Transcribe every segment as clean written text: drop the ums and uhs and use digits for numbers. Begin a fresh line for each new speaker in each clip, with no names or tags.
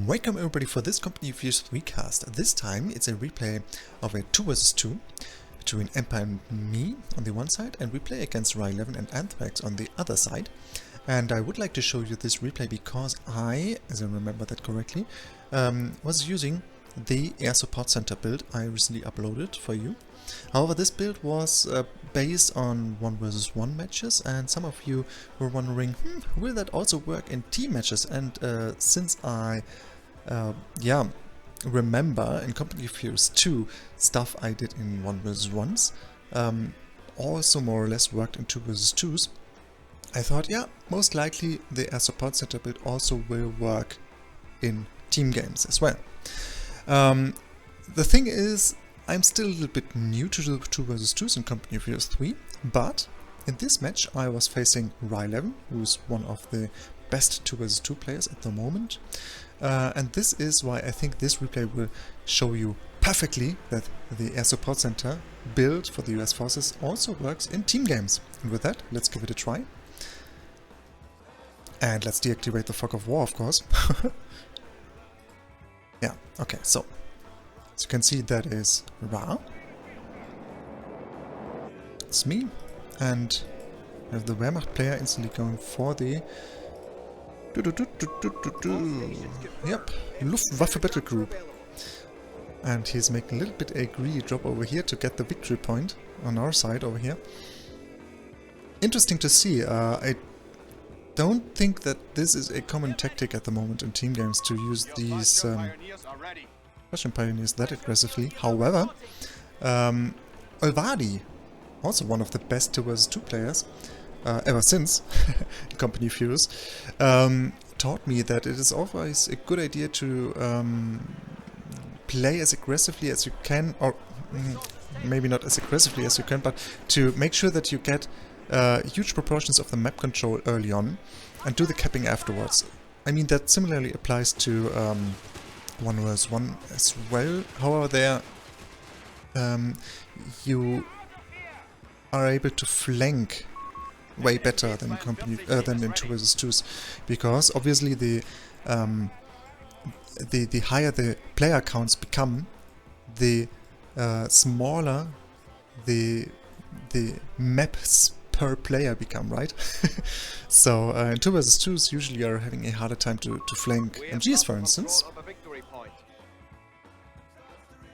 Welcome everybody for this Company Views recast. This time it's a replay of a 2 vs 2 between Empire and me on the one side, and we play against Wirbelwind and Anthrax on the other side. And I would like to show you this replay because I, as I remember that correctly, was using the Air Support Center build I recently uploaded for you. However, this build was based on 1 vs 1 matches, and some of you were wondering, will that also work in team matches? And since I remember in Company Views 2 stuff I did in 1 vs 1s, also more or less worked in 2 vs 2s, I thought, yeah, most likely the Air Support Center build also will work in team games as well. The thing is, I'm still a little bit new to the 2 vs 2s in Company Views 3, but in this match I was facing Wirbelwind, who's one of the best 2 vs 2 players at the moment. And this is why I think this replay will show you perfectly that the Air Support Center build for the US forces also works in team games. And with that, let's give it a try. And let's deactivate the fog of war, of course. Yeah, okay, so as you can see, that is Ra. It's me, and we have the Wehrmacht player instantly going for the Luftwaffe battle group. And he's making a little bit a greedy drop over here to get the victory point on our side over here. Interesting to see. I don't think that this is a common tactic at the moment in team games to use these Russian pioneers that aggressively. However, Olvadi, also one of the best 2 vs 2 players ever since in Company Views, taught me that it is always a good idea to play as aggressively as you can, or maybe not as aggressively as you can, but to make sure that you get huge proportions of the map control early on and do the capping afterwards. I mean, that similarly applies to 1 vs 1 as well. However, there you are able to flank way better than in 2 vs 2s, because obviously the higher the player counts become, the smaller the maps per player become, right? So in 2 vs 2s usually are having a harder time to flank MGs, for instance.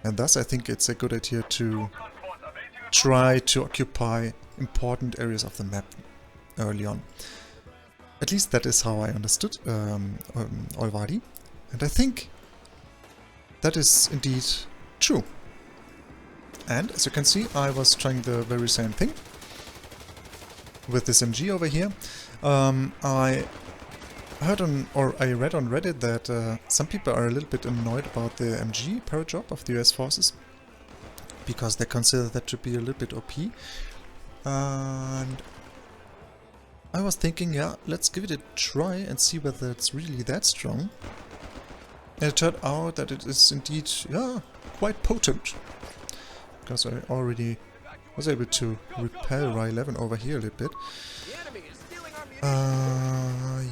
And thus I think it's a good idea to try to occupy important areas of the map early on. At least that is how I understood Olvadi. And I think that is indeed true. And as you can see, I was trying the very same thing with this MG over here. I heard on, or I read on Reddit that some people are a little bit annoyed about the MG paradrop of the US forces, because they consider that to be a little bit OP. And I was thinking, yeah, let's give it a try and see whether it's really that strong. And it turned out that it is indeed, yeah, quite potent, because I already was able to repel Wirbelwind over here a little bit.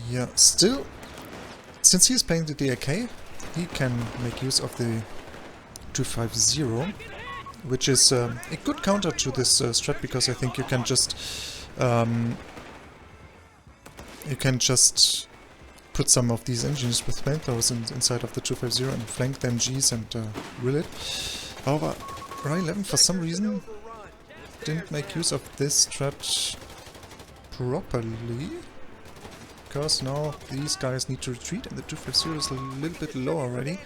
Yeah, still, since he's playing the DAK, he can make use of the 250, which is a good counter to this strat, because I think you can just put some of these engines with flamethrowers inside of the 250 and flank the MGs and rill it. However, Wirbelwind for some reason didn't make use of this strat properly, because now these guys need to retreat and the 250 is a little bit low already.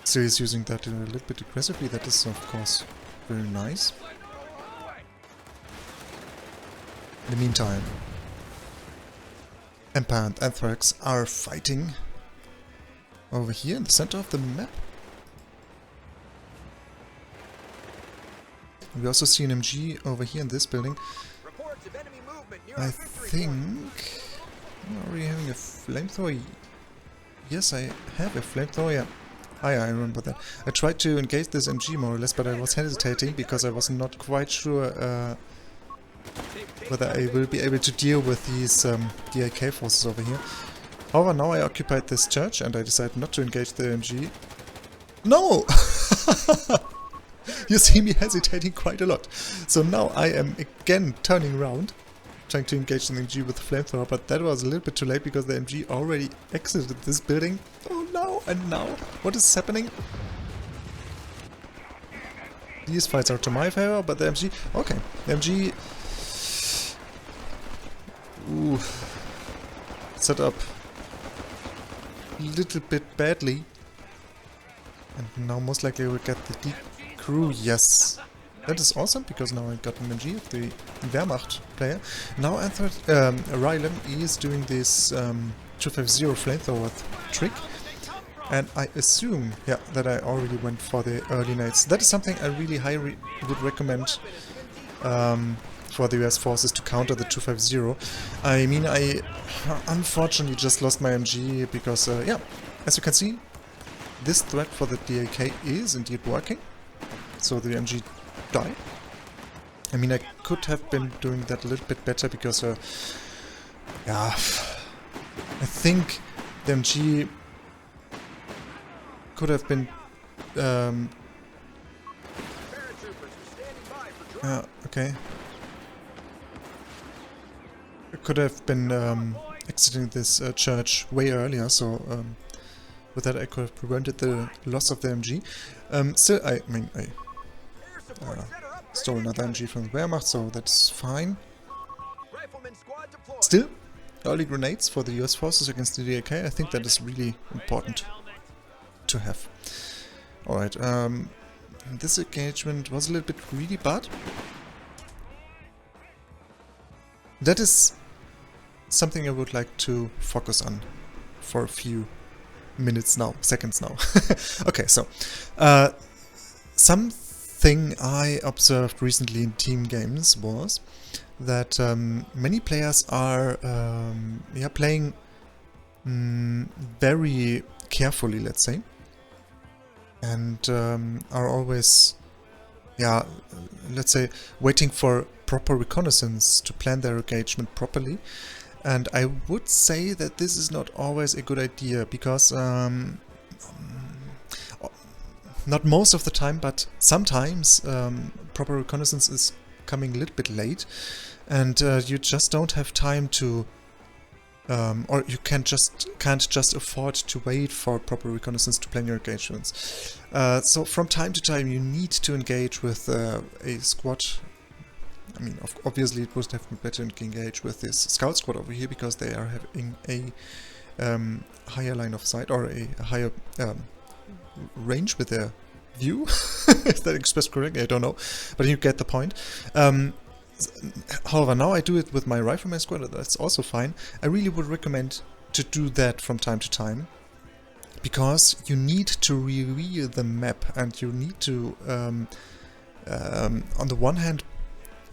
So he's using that a little bit aggressively. That is of course very nice. In the meantime, Empire and Anthrax are fighting over here in the center of the map. We also see an MG over here in this building. I think... Are we having a flamethrower? Yes, I have a flamethrower, yeah. Ah, yeah, I remember that. I tried to engage this MG more or less, but I was hesitating because I was not quite sure whether I will be able to deal with these DAK forces over here. However, now I occupied this church and I decided not to engage the MG. No! You see me hesitating quite a lot. So now I am again turning around, trying to engage the MG with the flamethrower, but that was a little bit too late because the MG already exited this building. Oh no, and now? What is happening? These fights are to my favor, but the MG... Okay, the MG... Ooh. Set up a little bit badly. And now most likely we'll get the crew. Yes. That is awesome, because now I got an MG, the Wehrmacht player. Now Rylan is doing this 250 flamethrower trick. And I assume, yeah, that I already went for the early nades. That is something I really highly would recommend for the US forces to counter the 250. I mean, I unfortunately just lost my MG because, yeah, as you can see, this threat for the DAK is indeed working. So the MG died. I mean, I could have been doing that a little bit better because, yeah, I think the MG could have been, okay. I could have been exiting this church way earlier, so with that I could have prevented the loss of the MG. Still, I mean, I stole another MG from the Wehrmacht, so that's fine. Still, early grenades for the US forces against the DAK, I think that is really important to have. Alright, this engagement was a little bit greedy, but that is something I would like to focus on for a few minutes now, seconds now. Okay, so something I observed recently in team games was that many players are playing very carefully, let's say, and are always, let's say, waiting for proper reconnaissance to plan their engagement properly. And I would say that this is not always a good idea, because not most of the time, but sometimes proper reconnaissance is coming a little bit late, and you just don't have time to or you can't just afford to wait for proper reconnaissance to plan your engagements. So from time to time you need to engage with a squad. I mean, obviously it would have been better to engage with this scout squad over here, because they are having a higher line of sight, or a higher range with their view. Is that expressed correctly? I don't know, but you get the point. However, now I do it with my rifleman squad, that's also fine. I really would recommend to do that from time to time, because you need to reveal the map, and you need to, on the one hand,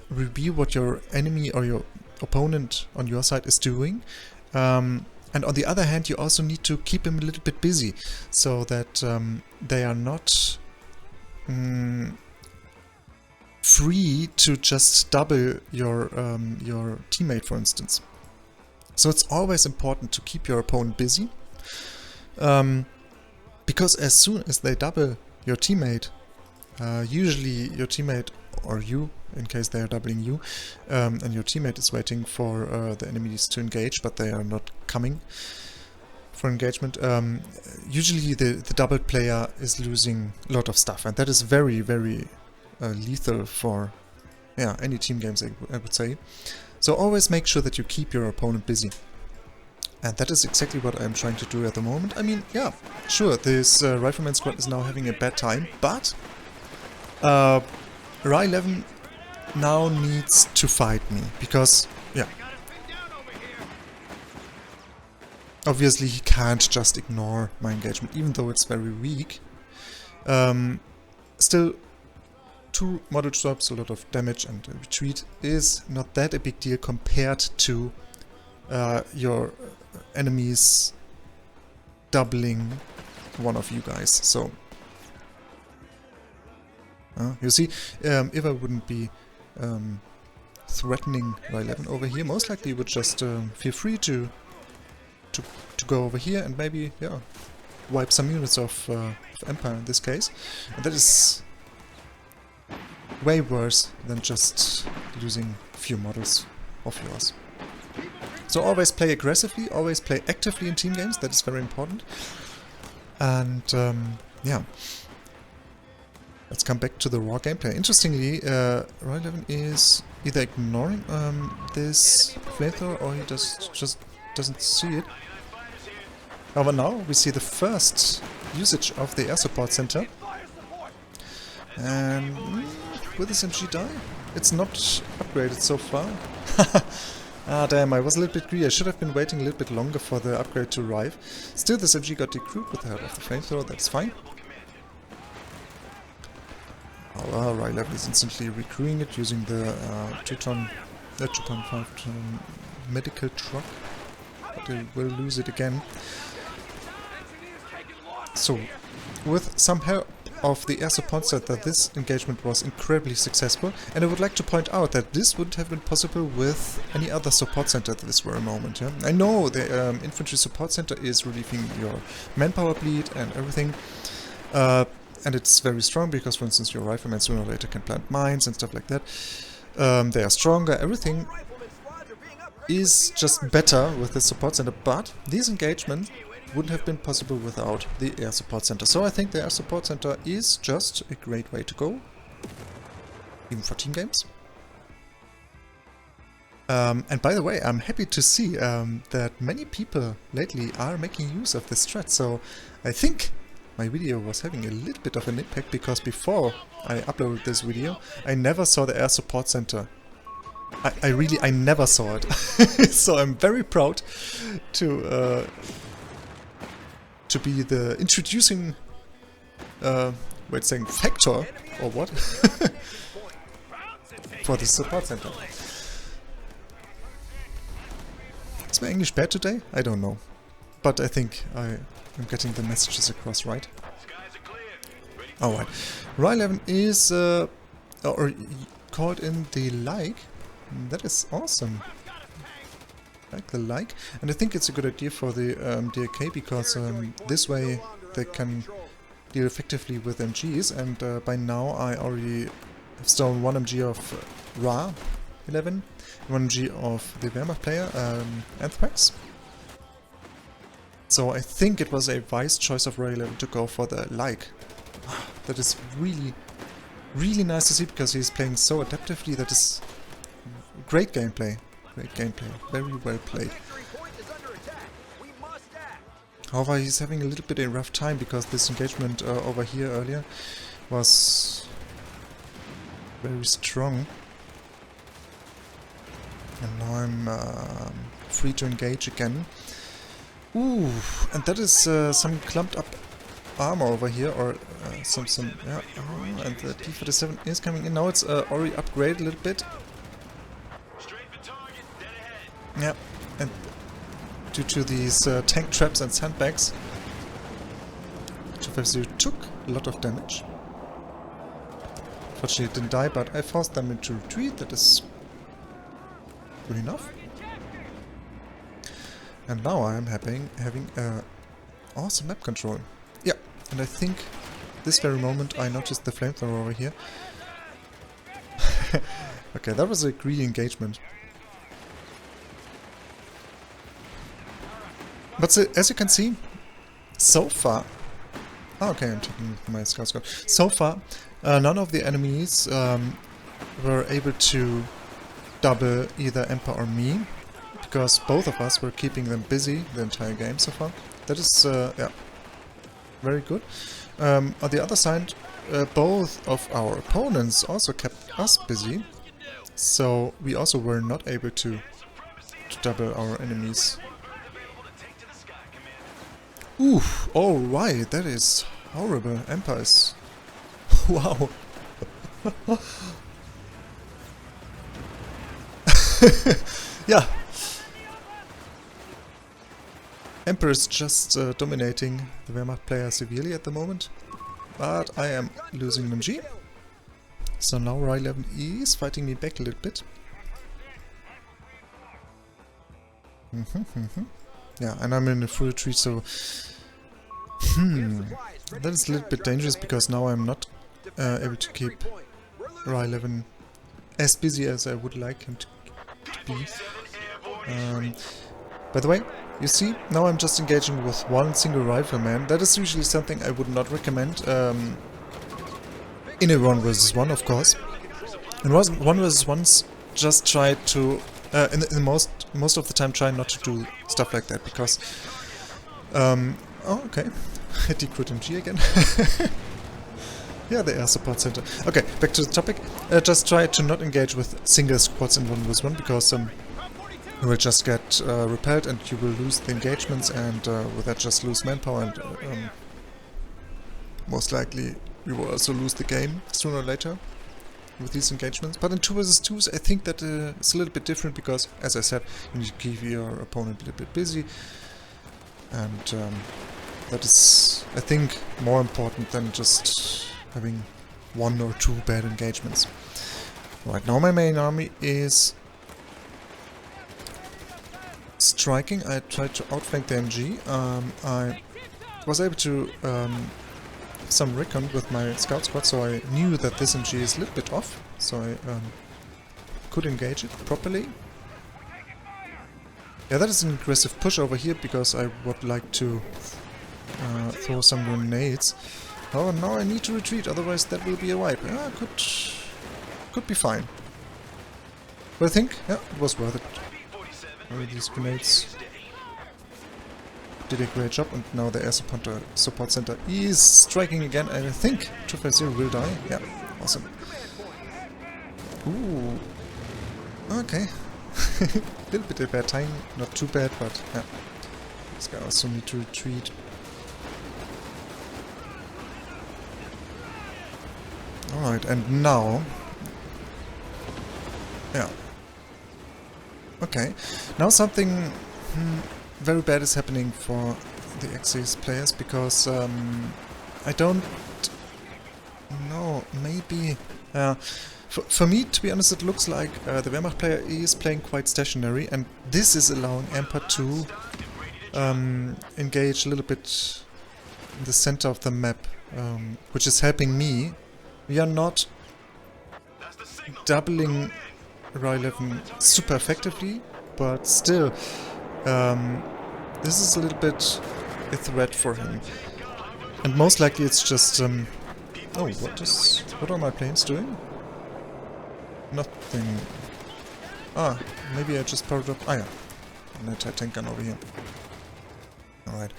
review what your enemy or your opponent on your side is doing, and on the other hand, you also need to keep them a little bit busy, so that they are not free to just double your teammate, for instance. So it's always important to keep your opponent busy, because as soon as they double your teammate, usually your teammate, or you, in case they are doubling you, and your teammate is waiting for the enemies to engage, but they are not coming for engagement, usually the doubled player is losing a lot of stuff, and that is very, very lethal for any team games, I would say. So always make sure that you keep your opponent busy. And that is exactly what I'm trying to do at the moment. I mean, yeah, sure, this rifleman squad is now having a bad time, but Ra-11 now needs to fight me, because, obviously he can't just ignore my engagement, even though it's very weak. Still, 2 model drops, a lot of damage, and retreat is not that a big deal compared to your enemies doubling one of you guys. So you see, if I wouldn't be threatening Ra-11 over here, most likely you would just feel free to to go over here and maybe, yeah, wipe some units of Empire in this case. And that is way worse than just losing a few models of yours. So always play aggressively, always play actively in team games, that is very important. And yeah, let's come back to the raw gameplay. Interestingly, Roy 11 is either ignoring this flamethrower or he just doesn't see it. However, now we see the first usage of the air support center. And will this MG die? It's not upgraded so far. Ah, damn, I was a little bit greedy. I should have been waiting a little bit longer for the upgrade to arrive. Still, this MG got decrewed with the help of the flamethrower, that's fine. Our Rye level is instantly recrewing it using the 2.5-ton medical truck. But they will lose it again. So, with some help of the air support center, this engagement was incredibly successful, and I would like to point out that this wouldn't have been possible with any other support center at this very moment. Yeah? I know the infantry support center is relieving your manpower bleed and everything, and it's very strong because, for instance, your riflemen sooner or later can plant mines and stuff like that. They are stronger, everything is just better with the support center, but these engagements wouldn't have been possible without the air support center. So I think the air support center is just a great way to go, even for team games. And by the way, I'm happy to see that many people lately are making use of this strat. So I think my video was having a little bit of an impact, because before I uploaded this video, I never saw the air support center. I never saw it. So I'm very proud to be the introducing saying factor or what for the support center. Is my English bad today? I don't know, but I think I'm getting the messages across right. Alright, Rye 11 is or called in the like. That is awesome. Like the like, and I think it's a good idea for the DRK, because this way they can deal effectively with MGs, and by now I already have stolen 1 MG of Ra 11, 1 MG of the Wehrmacht player, Anthrax. So I think it was a wise choice of Ra 11 to go for the like. That is really, really nice to see, because he's playing so adaptively. That is great gameplay. Great gameplay, very well played. However, he's having a little bit of a rough time, because this engagement over here earlier was very strong. And now I'm free to engage again. Ooh, and that is some clumped up armor over here, or yeah. Oh, and the T-47 is coming in. Now it's already upgraded a little bit. Yeah, and due to these tank traps and sandbags, 250 took a lot of damage. Fortunately it didn't die, but I forced them into retreat. That is good enough. And now I am having awesome map control. Yeah, and I think this very moment I noticed the flamethrower over here. Okay, that was a greedy engagement. But as you can see, so far... Oh, okay, I'm checking my scout score. So far, none of the enemies were able to double either Emperor or me, because both of us were keeping them busy the entire game so far. That is, yeah, very good. On the other side, both of our opponents also kept us busy, so we also were not able to double our enemies. Oof, alright, that is horrible. Empires. Wow. Yeah. Emperor is just dominating the Wehrmacht player severely at the moment. But I am losing an MG. So now Rye 11 is fighting me back a little bit. yeah, and I'm in a full retreat, so that is a little bit dangerous because now I'm not able to keep Ryleven as busy as I would like him to be. By the way, you see, now I'm just engaging with one single rifleman. That is usually something I would not recommend in a 1 versus 1, of course. In 1 versus 1s, just try to, in most of the time, try not to do stuff like that, because... oh, okay. Decode MG again. Yeah, the air support center. Okay, back to the topic. Just try to not engage with single squads in 1 versus 1, because you will just get repelled and you will lose the engagements, and with that just lose manpower, and most likely you will also lose the game sooner or later with these engagements. But in 2 versus 2s I think that it's a little bit different, because, as I said, you need to keep your opponent a little bit busy, and that is, I think, more important than just having 1 or 2 bad engagements. Right now my main army is striking. I tried to outflank the MG. I was able to some recon with my scout squad, so I knew that this MG is a little bit off, so I could engage it properly. Yeah, that is an aggressive push over here, because I would like to throw some grenades. Oh, now I need to retreat, otherwise that will be a wipe. Yeah, could be fine. But I think, yeah, it was worth it. These grenades did a great job, and now the air support center is striking again, and I think 250 will die. Yeah, awesome. Ooh. Okay. A little bit of bad time, not too bad, but yeah. This guy also need to retreat. Alright, and now... yeah. Okay, now something very bad is happening for the Axis players, because I don't know, maybe... for me, to be honest, it looks like the Wehrmacht player is playing quite stationary, and this is allowing Emperor to engage a little bit in the center of the map, which is helping me. We are not doubling Ryleven super effectively, but still, this is a little bit a threat for him. And most likely it's just... oh, what are my planes doing? Nothing. Ah, maybe I just powered up... ah yeah, an anti-tank gun over here. Alright.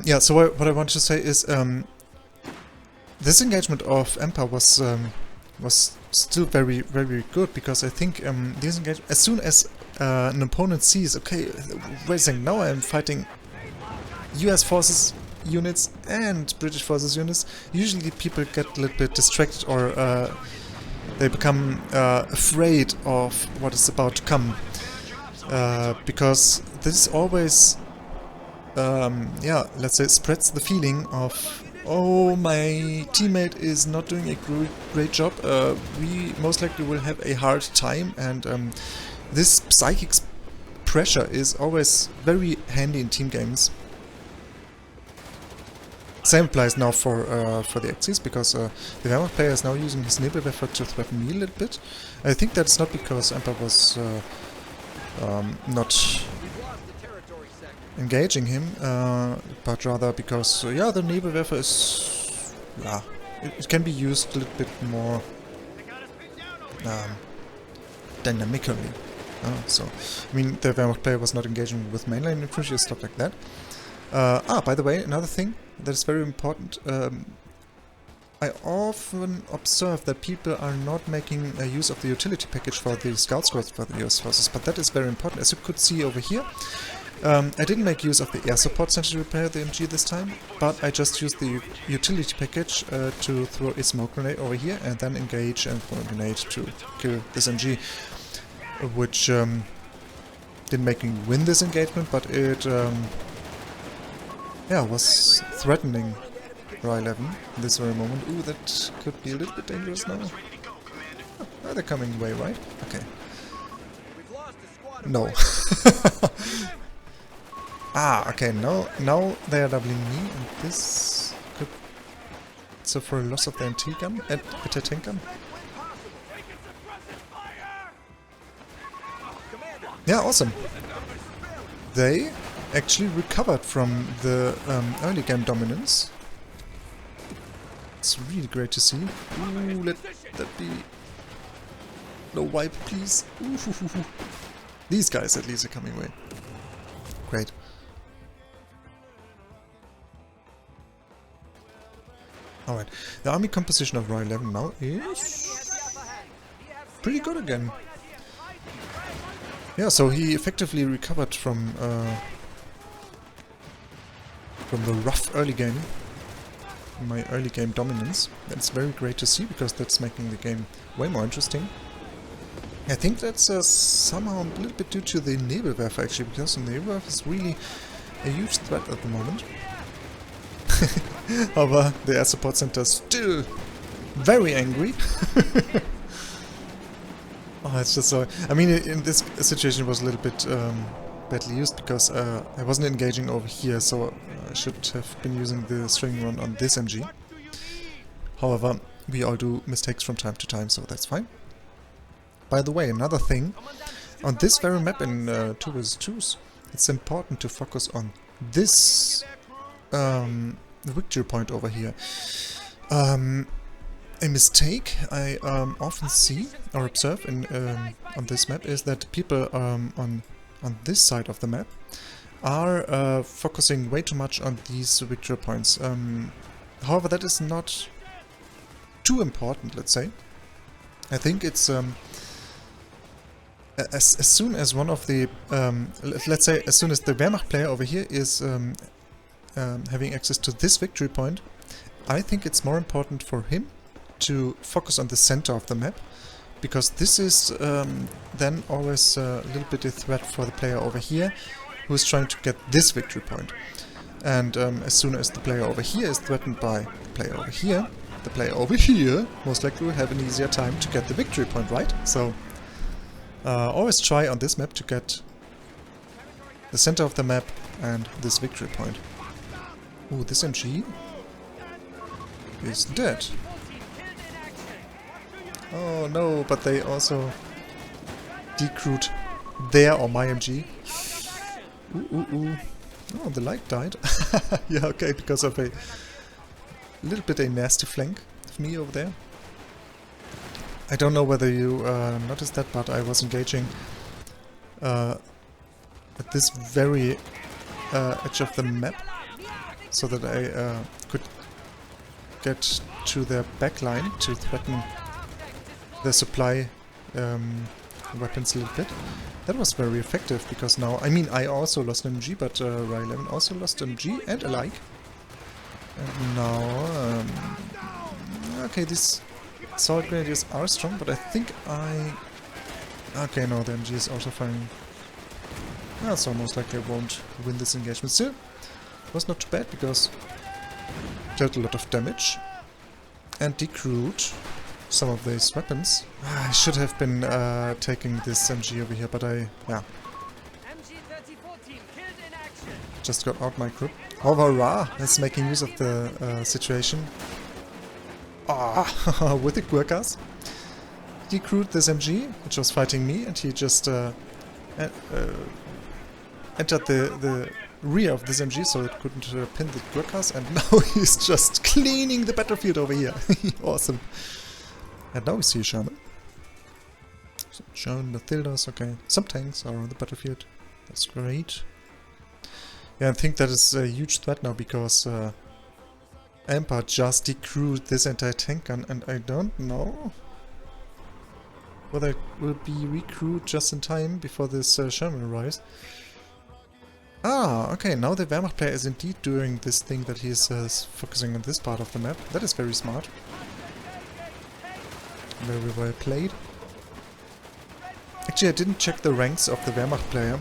Yeah, so what I want to say is, this engagement of Empire was still very, very good, because I think this engagement, as soon as an opponent sees, okay, wait a second, now I'm fighting US forces units and British forces units, usually people get a little bit distracted, or they become afraid of what is about to come, because this always, yeah, let's say, spreads the feeling of, oh, my teammate is not doing a great job, we most likely will have a hard time, and this psychic pressure is always very handy in team games. Same applies now for the Axis, because the Wehrmacht player is now using his Nebelwerfer to threaten me a little bit. I think that's not because Emperor was not engaging him, but rather because, yeah, the Nebelwerfer is... yeah, it can be used a little bit more dynamically. So, I mean, the Wehrmacht player was not engaging with mainline infantry or stuff like that. By the way, another thing that is very important, I often observe that people are not making use of the utility package for the scout squads for the US forces, but that is very important. As you could see over here, I didn't make use of the air support center to repair the MG this time, but I just used the utility package to throw a smoke grenade over here and then engage and throw a grenade to kill this MG, which didn't make me win this engagement, but it yeah, was threatening Ryleven in this very moment. Ooh, that could be a little bit dangerous now. Oh, they're coming away, right? Okay. No. Ah, okay, now they are doubling me, and this could... So for a loss of the anti gun, anti-tank gun? Yeah, awesome. They actually recovered from the early game dominance. It's really great to see. Ooh, let that be... No wipe, please. Ooh, hoo, hoo, hoo. These guys at least are coming away. Great. Alright, the army composition of Roy 11 now is pretty good again. Yeah, so he effectively recovered from the rough early game, my early game dominance. That's very great to see, because that's making the game way more interesting. I think that's somehow a little bit due to the Nebelwerfer actually, because the Nebelwerfer is really a huge threat at the moment. However, the air support center is still very angry. Oh, it's just so... I mean, in this situation it was a little bit badly used, because I wasn't engaging over here, so I should have been using the string run on this MG. However, we all do mistakes from time to time, so that's fine. By the way, another thing, on this very map in 2 vs 2s, it's important to focus on this victory point over here. A mistake I often see or observe in on this map is that people on this side of the map are focusing way too much on these victory points. However, that is not too important, let's say. I think it's as soon as one of the let's say as soon as the Wehrmacht player over here is having access to this victory point, I think it's more important for him to focus on the center of the map, because this is then always a little bit a threat for the player over here who is trying to get this victory point. And as soon as the player over here is threatened by the player over here, the player over here most likely will have an easier time to get the victory point, right? So always try on this map to get the center of the map and this victory point. Ooh, this MG is dead. Oh no, but they also decrewed their or my MG. Ooh. Oh, the light died. Yeah, okay, because of a little bit a nasty flank of me over there. I don't know whether you noticed that, but I was engaging at this very edge of the map, so that I could get to their backline to threaten the supply weapons a little bit. That was very effective, because now, I mean, I also lost an MG, but Rai 11 also lost an MG and alike. And now, okay, these assault grenadiers are strong, but I think okay, no, the MG is also firing. That's almost like I won't win this engagement. Still, it was not too bad, because dealt a lot of damage and decrewed some of these weapons. I should have been taking this MG over here, but yeah, just got out my group. However, Ra is making use of the situation. With the Gurkhas. He decrewed this MG, which was fighting me, and he just entered the rear of this MG, so it couldn't pin the Gurkhas, and now he's just cleaning the battlefield over here. Awesome. And now we see a Sherman. So Sherman, Mathildas, okay. Some tanks are on the battlefield. That's great. Yeah, I think that is a huge threat now, because Empire just decrewed this anti-tank gun, and I don't know whether it will be recrewed just in time before this Sherman arrives. Ah, okay, now the Wehrmacht player is indeed doing this thing that he is focusing on this part of the map. That is very smart. Very well played. Actually, I didn't check the ranks of the Wehrmacht player.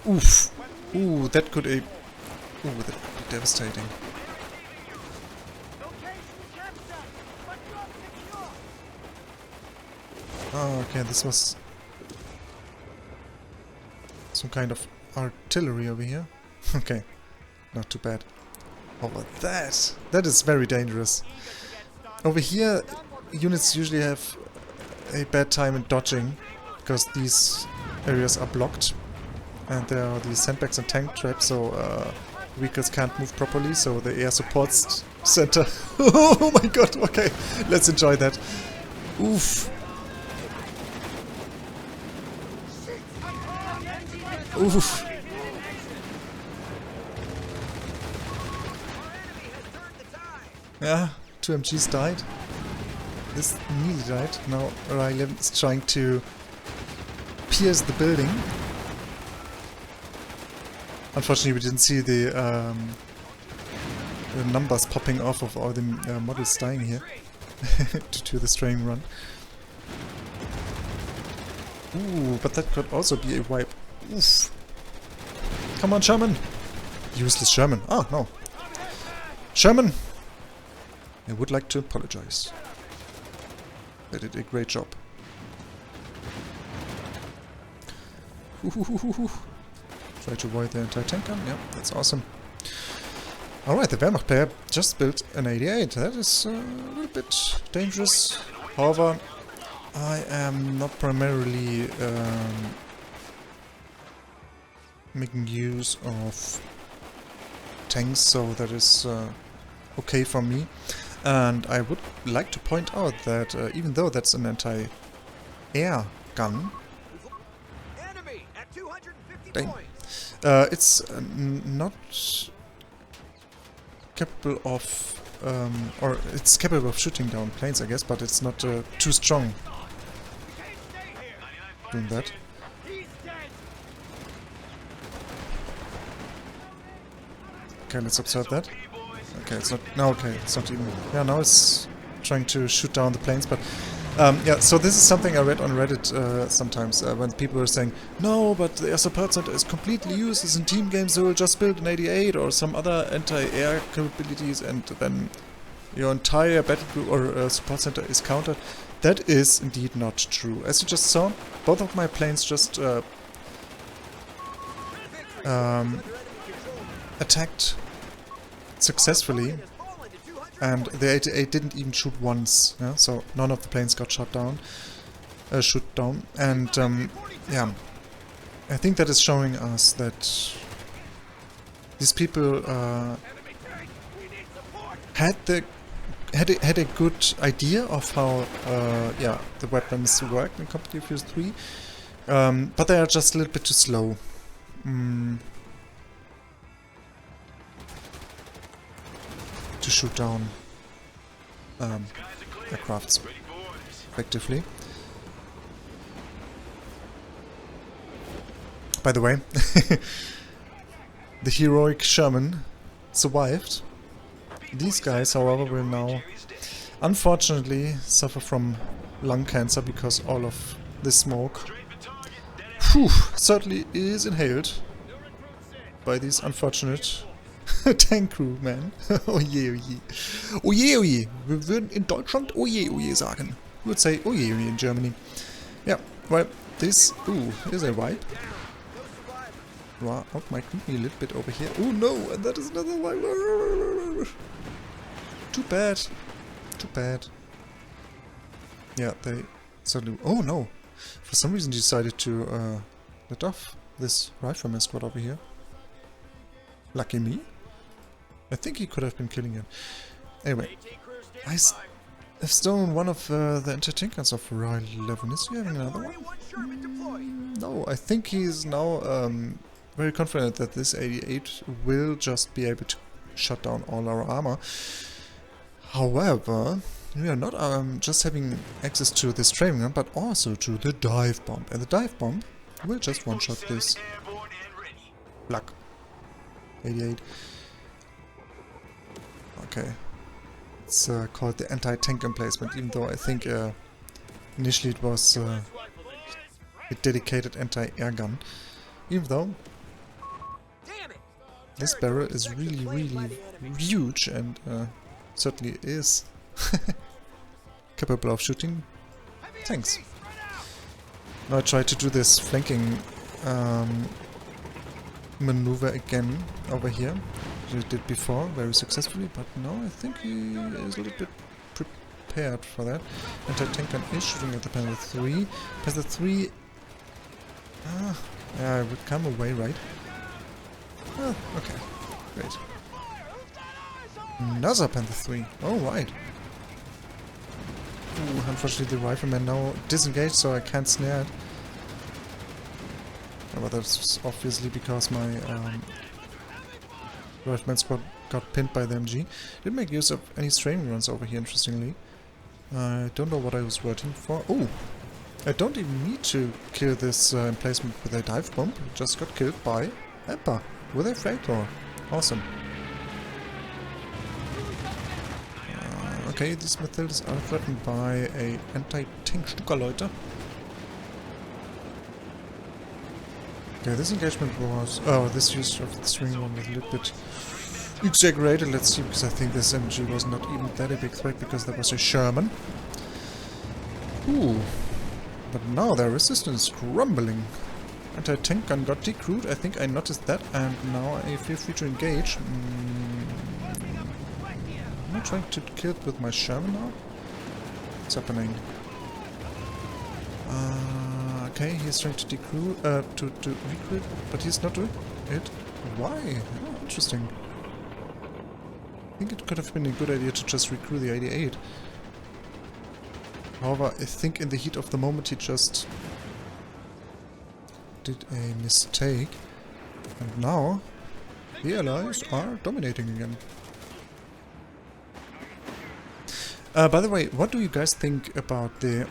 Oof! Ooh, that could be devastating. Oh, okay, this was... some kind of artillery over here. Okay, not too bad. Over that is very dangerous. Over here, units usually have a bad time in dodging, because these areas are blocked. And there are these sandbags and tank traps, so vehicles can't move properly, so the air support center... Oh my god, okay, let's enjoy that. Oof. Oof. Yeah, 2 MGs died. This nearly died. Now Rylan is trying to pierce the building. Unfortunately, we didn't see the numbers popping off of all the models dying here due to the straying run. Ooh, but that could also be a wipe. Oof. Come on, Sherman! Useless Sherman. Oh, no. Sherman! I would like to apologize. They did a great job. Try to avoid the anti-tank gun. Yeah, that's awesome. Alright, the Wehrmacht player just built an 88. That is a little bit dangerous. However, I am not primarily making use of tanks, so that is okay for me. And I would like to point out that even though that's an anti-air gun, dang, it's not capable of, or it's capable of shooting down planes, I guess, but it's not too strong doing that. Okay, let's observe that. Okay, it's not... No, okay, it's not even... Yeah, now it's trying to shoot down the planes, but... yeah, so this is something I read on Reddit sometimes, when people were saying, no, but the air support center is completely useless in team games, so we'll just build an 88 or some other anti-air capabilities, and then your entire battle group or support center is countered. That is indeed not true. As you just saw, both of my planes just attacked successfully, and the 88 didn't even shoot once, yeah? So none of the planes got shot down, and yeah, I think that is showing us that these people had a good idea of how yeah, the weapons work in Company of Heroes 3, but they are just a little bit too slow. To shoot down aircrafts effectively. By the way, the heroic Sherman survived. These guys, however, will now unfortunately suffer from lung cancer because all of the smoke certainly is inhaled by these unfortunate tank crew, man. Oh je, oh je. Oh je, oh je. Wir würden in Deutschland oh je sagen. We would say oh je, oh je in Germany. Yeah, well, this, is a wipe. Wow, might creep me a little bit over here. Oh no, and that is another wipe. Too bad. Too bad. Yeah, they suddenly... Oh no! For some reason decided to let off this rifleman squad over here. Lucky me. I think he could have been killing him. Anyway, I've stolen one of the anti-tank guns of Ryle 11. Is he having another one? No, I think he's now very confident that this 88 will just be able to shut down all our armor. However, we are not just having access to this training gun, but also to the dive bomb. And the dive bomb will just one-shot this. Luck. 88. Okay. It's called the anti-tank emplacement, even though I think initially it was a dedicated anti-air gun. Even though this barrel is really, really huge and certainly is capable of shooting tanks. Now I try to do this flanking maneuver again over here. He did before very successfully, but now I think he is a little bit prepared for that. Anti-tank gun is shooting at the Panther 3. Panther 3... yeah, it would come away, right? Oh, okay. Great. Another Panther 3. Oh, right. Ooh, unfortunately the rifleman now disengaged, so I can't snare it. Oh, but that's obviously because my rifleman squad got pinned by the MG. Didn't make use of any strafing runs over here, interestingly. I don't know what I was waiting for. Oh! I don't even need to kill this emplacement with a dive bomb. It just got killed by Empa with a flamethrower. Awesome. Okay, these Mathildes are threatened by a anti-tank Stuka-Leute. Okay, this engagement was... oh, this use of the string one was a little bit exaggerated, let's see, because I think this MG was not even that a big threat because there was a Sherman. Ooh. But now their resistance is crumbling. Anti-tank gun got decrewed, I think I noticed that, and now I feel free to engage. Am I trying to kill it with my Sherman now? What's happening? Okay, he's trying to decrew, to recruit, but he's not doing it. Why? Oh, interesting. I think it could have been a good idea to just recruit the 88. However, I think in the heat of the moment he just did a mistake. And now the allies are dominating again. By the way, what do you guys think about the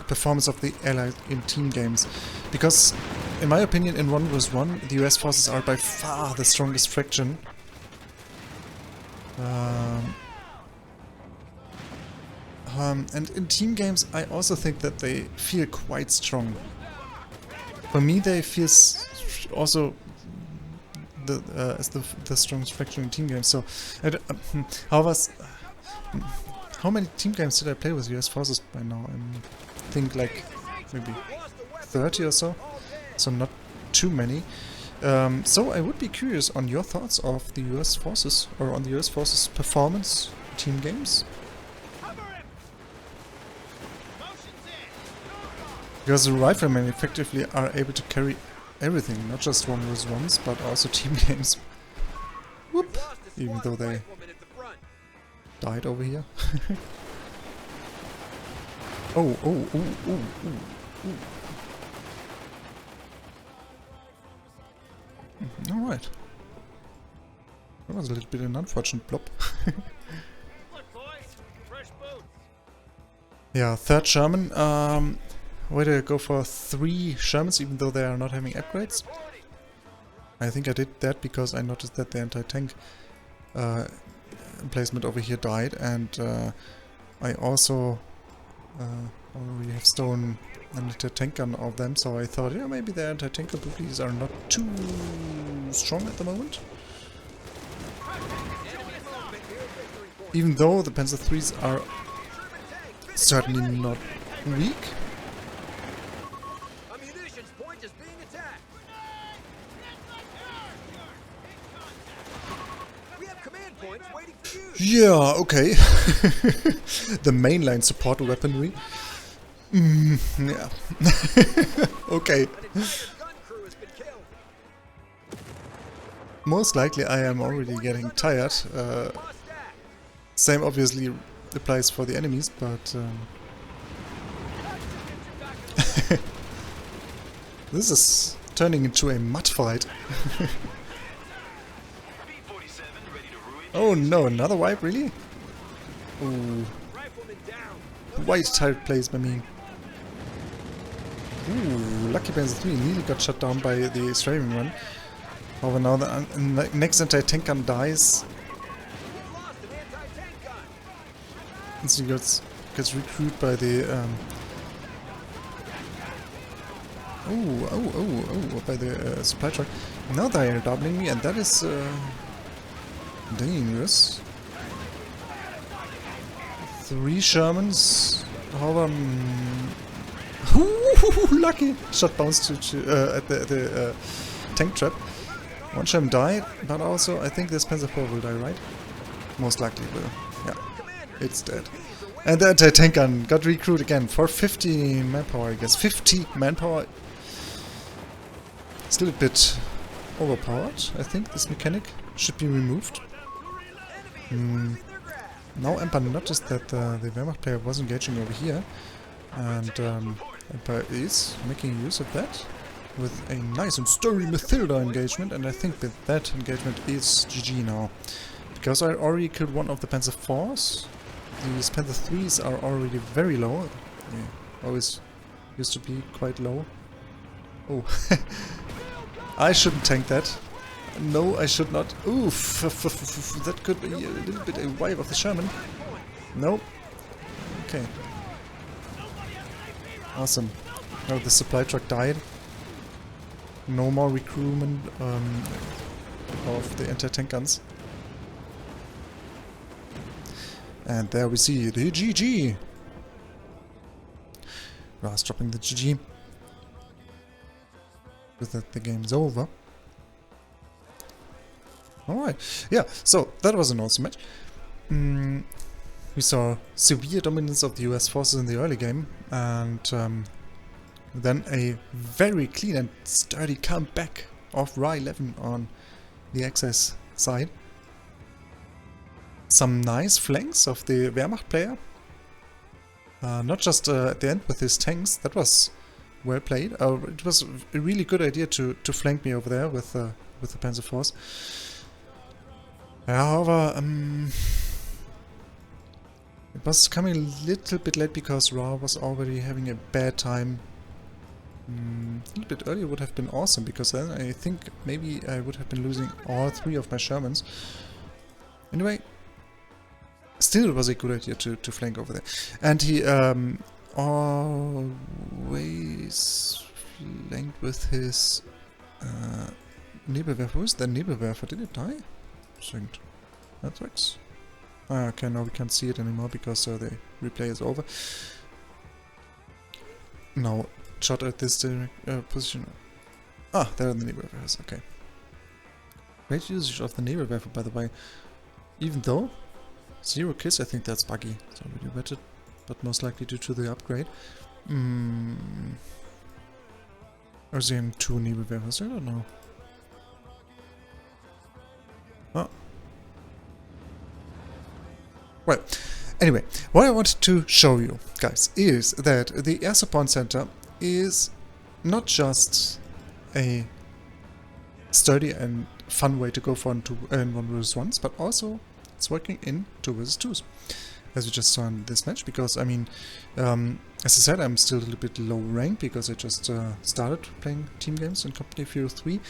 performance of the allies in team games? Because, in my opinion, in 1 vs 1, the US forces are by far the strongest faction. And in team games, I also think that they feel quite strong. For me, they feel also as the strongest faction in team games. So, how many team games did I play with US forces by now? I think like maybe 30 or so. So not too many. So I would be curious on your thoughts of the US forces, or on the US forces performance team games. Because the riflemen effectively are able to carry everything, not just 1 vs 1s, but also team games. Whoop! Even though they died over here. Oh. Alright. That was a little bit an unfortunate blob. Yeah, third Sherman. Way to go for 3 Shermans, even though they are not having upgrades. I think I did that because I noticed that the anti-tank emplacement over here died, and I also already have stolen an anti-tank gun of them, so I thought, yeah, maybe the anti-tank abilities are not too strong at the moment. Even though the Panzer IIIs are certainly not weak. Yeah, okay. The mainline support weaponry. Yeah. Okay. Most likely I am already getting tired. Same obviously applies for the enemies, but this is turning into a mud fight. Oh no, another wipe, really? Ooh. White turret plays by me. Ooh, lucky Panzer III nearly got shut down by the strafing run. However, now the next anti-tank gun dies. And so he gets recruited by the by the supply truck. Now they are doubling me, and that is dangerous. 3 Shermans. However, lucky shot bounced at the tank trap. One Sherman died, but also I think this Panzer IV will die, right? Most likely it will. Yeah, it's dead. And the anti-tank gun got recruited again for 50 manpower, I guess. 50 manpower. Still a bit overpowered, I think. This mechanic should be removed. Now Empire noticed that the Wehrmacht player was engaging over here. And Empire is making use of that with a nice and sturdy Mathilda engagement. And I think that that engagement is GG now. Because I already killed one of the Panzer IVs. These Panther IIIs are already very low. They always used to be quite low. Oh, I shouldn't tank that. No, I should not. Oof, that could be a little bit a wipe of the Sherman. No. Okay. Awesome. Now the supply truck died. No more recruitment of the anti-tank guns. And there we see the GG. Ras dropping the GG. With that, the game's over. Alright, yeah, so that was an awesome match. We saw severe dominance of the US forces in the early game, and then a very clean and sturdy comeback of Ra 11 on the Axis side. Some nice flanks of the Wehrmacht player. Not just at the end with his tanks, that was well played. It was a really good idea to flank me over there with the Panzer IVs. However, it was coming a little bit late because Ra was already having a bad time. A little bit earlier would have been awesome, because then I think maybe I would have been losing all 3 of my Shermans. Anyway, still it was a good idea to flank over there. And he always flanked with his Nebelwerfer. Who is the Nebelwerfer? Did it die? Second. Matrix. Ah, okay, now we can't see it anymore because the replay is over. Now, shot at this position. Ah, there are the Nebelwerfers, okay. Great usage of the Nebelwerfer, by the way. Even though 0 kills, I think that's buggy. It's already wetted, but most likely due to the upgrade. Or is he in 2 Nebelwerfers? I don't know. Oh. Well, anyway, what I wanted to show you, guys, is that the Air Support Center is not just a sturdy and fun way to go for in 1 vs 1s, but also it's working in 2 vs 2s, as we just saw in this match. Because, I mean, as I said, I'm still a little bit low ranked because I just started playing team games in Company Fury 3.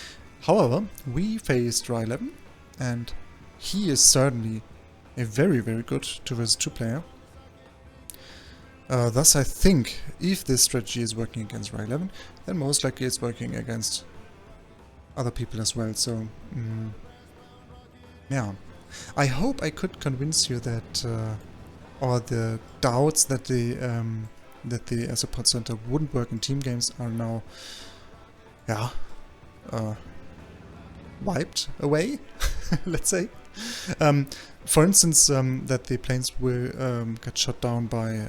However, we faced Ra 11, and he is certainly a very, very good 2 vs 2 player. Thus, I think if this strategy is working against Ra 11, then most likely it's working against other people as well. So, yeah. I hope I could convince you that, or the doubts that the Air Support Center wouldn't work in team games are now, yeah, wiped away, let's say. For instance, that the planes will get shot down by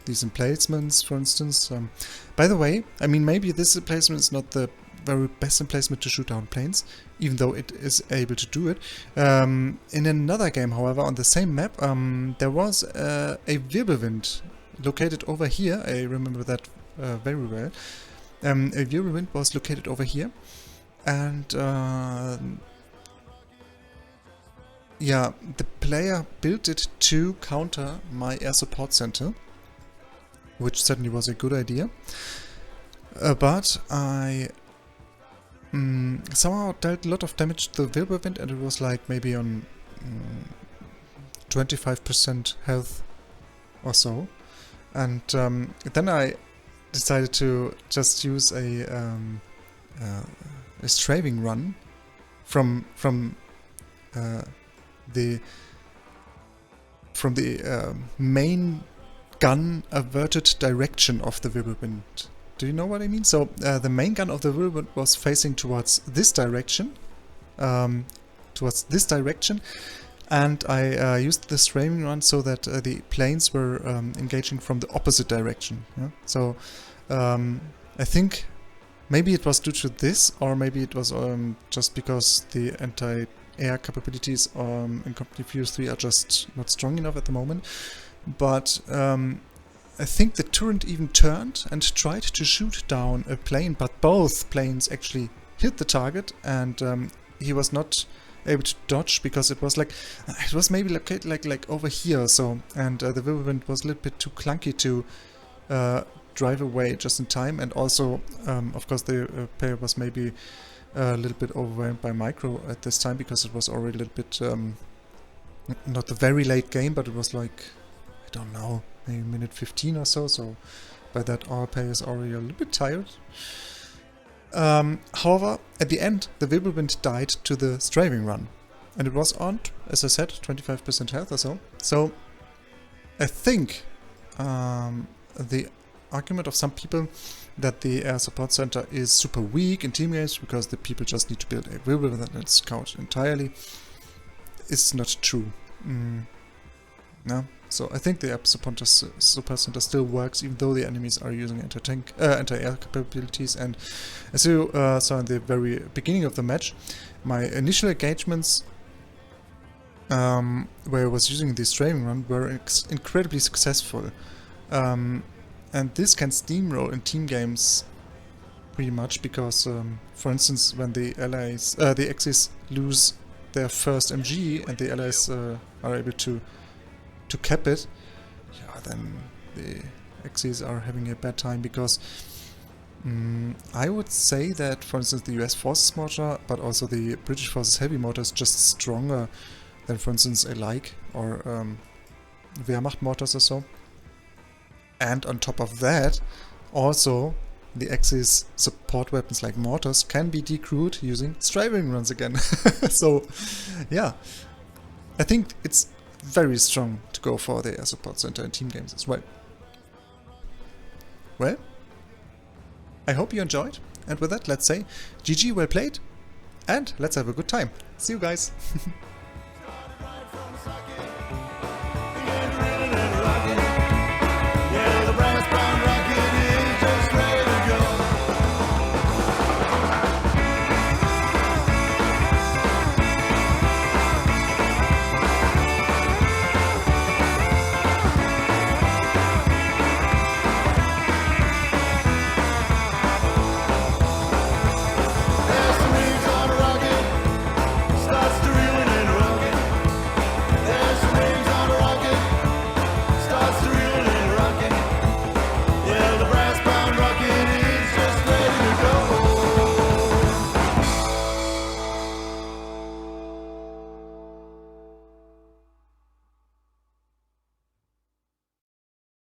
these emplacements, for instance. By the way, I mean, maybe this emplacement is not the very best emplacement to shoot down planes, even though it is able to do it. In another game, however, on the same map, there was a Wirbelwind located over here. I remember that very well. A Wirbelwind was located over here, and yeah, the player built it to counter my air support center, which certainly was a good idea. But I somehow dealt a lot of damage to the Wirbelwind, and it was like maybe on 25% health or so. And then I decided to just use a strafing run from the main gun averted direction of the Wirbelwind do you know what I mean? So the main gun of the Wirbelwind was facing towards this direction, and I used this framing run so that the planes were engaging from the opposite direction. Yeah? So I think maybe it was due to this, or maybe it was just because the anti-air capabilities in Company Furious 3 are just not strong enough at the moment. But I think the turret even turned and tried to shoot down a plane, but both planes actually hit the target, and he was not able to dodge because it was maybe like over here. So the Wirbelwind was a little bit too clunky to drive away just in time, and also of course the player was maybe a little bit overwhelmed by micro at this time because it was already a little bit not a very late game, but it was like, I don't know, maybe minute 15 or so, so by that our players are already a little bit tired. However, at the end the Wirbelwind died to the strafing run, and it was on, as I said, 25% health or so. So I think the argument of some people that the air support center is super weak in team games because the people just need to build a Wirbelwind and scout entirely is not true. No. So I think the air support center still works even though the enemies are using anti-air capabilities. And as you saw in the very beginning of the match, my initial engagements where I was using the strafing run were incredibly successful. And this can steamroll in team games pretty much because, for instance, when the allies, the Axis lose their first MG and the allies are able to cap it, yeah, then the Axis are having a bad time because I would say that, for instance, the US Forces mortar, but also the British Forces heavy mortar is just stronger than, for instance, a Like or Wehrmacht mortars or so. And on top of that, also the Axis support weapons like mortars can be decrewed using strafing runs again. So yeah, I think it's very strong to go for the air support center in team games as well. Well, I hope you enjoyed, and with that, let's say GG, well played, and let's have a good time. See you guys!